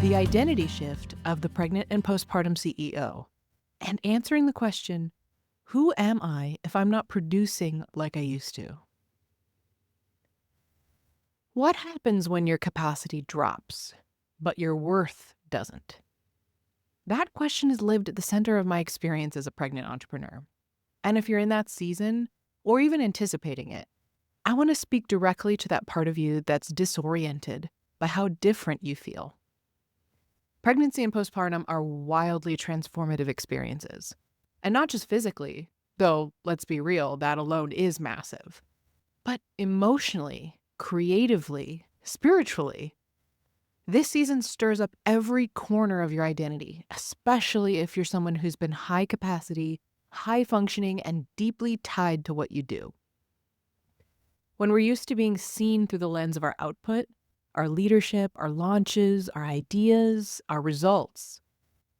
the identity shift of the pregnant and postpartum CEO, and answering the question, who am I if I'm not producing like I used to? What happens when your capacity drops, but your worth doesn't? That question has lived at the center of my experience as a pregnant entrepreneur. And if you're in that season, or even anticipating it, I want to speak directly to that part of you that's disoriented by how different you feel. Pregnancy and postpartum are wildly transformative experiences. And not just physically, though, let's be real, that alone is massive. But emotionally, creatively, spiritually, this season stirs up every corner of your identity, especially if you're someone who's been high capacity, high functioning, and deeply tied to what you do. When we're used to being seen through the lens of our output, our leadership, our launches, our ideas, our results,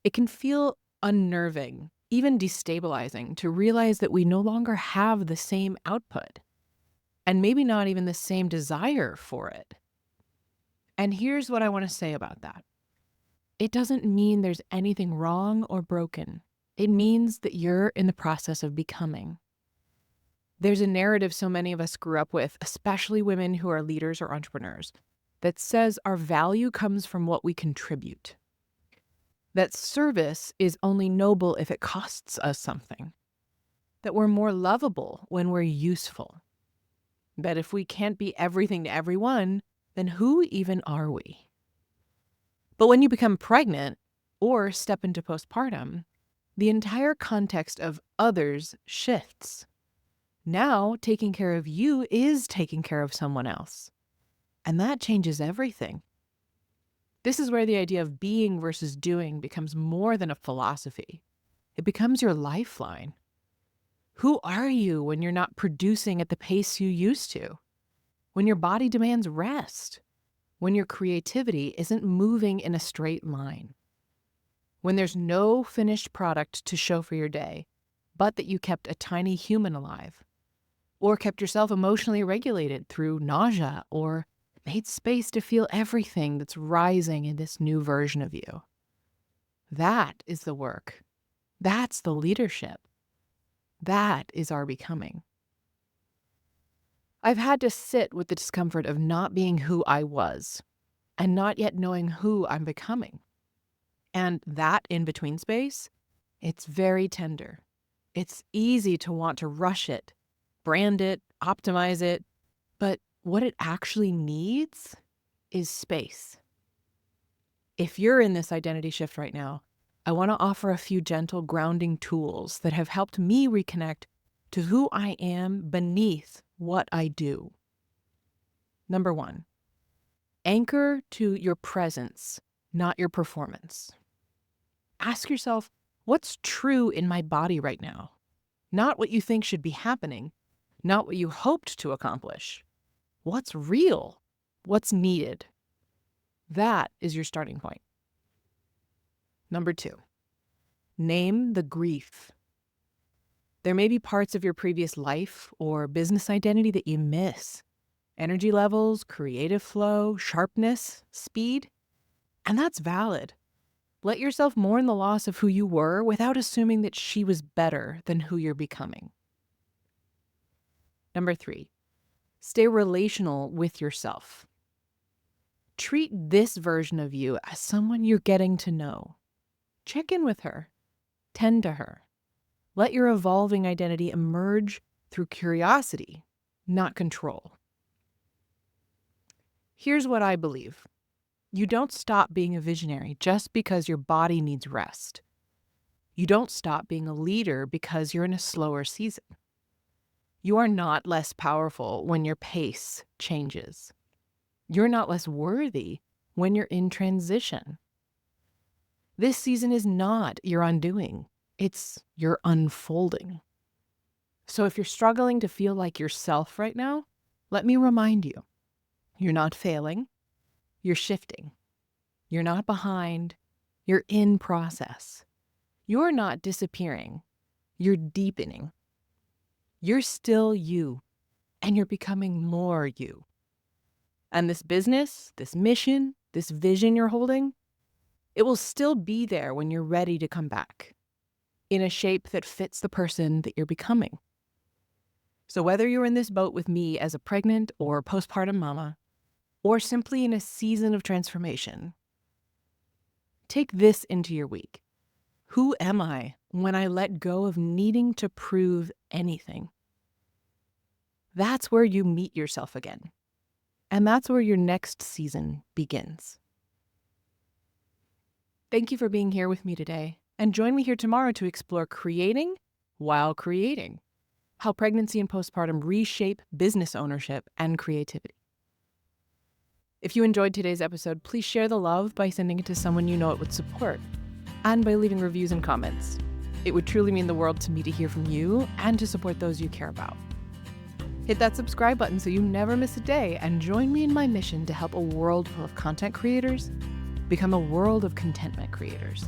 it can feel unnerving, even destabilizing, to realize that we no longer have the same output, and maybe not even the same desire for it. And here's what I want to say about that. It doesn't mean there's anything wrong or broken. It means that you're in the process of becoming. There's a narrative so many of us grew up with, especially women who are leaders or entrepreneurs, that says our value comes from what we contribute. That service is only noble if it costs us something. That we're more lovable when we're useful. That if we can't be everything to everyone, then who even are we? But when you become pregnant or step into postpartum, the entire context of others shifts. Now, taking care of you is taking care of someone else. And that changes everything. This is where the idea of being versus doing becomes more than a philosophy. It becomes your lifeline. Who are you when you're not producing at the pace you used to? When your body demands rest? When your creativity isn't moving in a straight line? When there's no finished product to show for your day, but that you kept a tiny human alive? Or kept yourself emotionally regulated through nausea, or made space to feel everything that's rising in this new version of you? That is the work. That's the leadership. That is our becoming. I've had to sit with the discomfort of not being who I was and not yet knowing who I'm becoming. And that in-between space, it's very tender. It's easy to want to rush it, brand it, optimize it, but what it actually needs is space. If you're in this identity shift right now, I want to offer a few gentle grounding tools that have helped me reconnect to who I am beneath what I do. Number 1, anchor to your presence, not your performance. Ask yourself, what's true in my body right now? Not what you think should be happening, not what you hoped to accomplish. What's real? What's needed? That is your starting point. Number 2, name the grief. There may be parts of your previous life or business identity that you miss. Energy levels, creative flow, sharpness, speed. And that's valid. Let yourself mourn the loss of who you were without assuming that she was better than who you're becoming. Number 3, stay relational with yourself. Treat this version of you as someone you're getting to know. Check in with her. Tend to her. Let your evolving identity emerge through curiosity, not control. Here's what I believe. You don't stop being a visionary just because your body needs rest. You don't stop being a leader because you're in a slower season. You are not less powerful when your pace changes. You're not less worthy when you're in transition. This season is not your undoing. It's your unfolding. So if you're struggling to feel like yourself right now, let me remind you, you're not failing, you're shifting. You're not behind, you're in process. You're not disappearing, you're deepening. You're still you, and you're becoming more you. And this business, this mission, this vision you're holding, It will still be there when you're ready to come back, in a shape that fits the person that you're becoming. So whether you're in this boat with me as a pregnant or postpartum mama, or simply in a season of transformation, take this into your week. Who am I when I let go of needing to prove anything? That's where you meet yourself again. And that's where your next season begins. Thank you for being here with me today, and join me here tomorrow to explore creating while creating, how pregnancy and postpartum reshape business ownership and creativity. If you enjoyed today's episode, please share the love by sending it to someone you know it would support, and by leaving reviews and comments. It would truly mean the world to me to hear from you and to support those you care about. Hit that subscribe button so you never miss a day, and join me in my mission to help a world full of content creators become a world of contentment creators.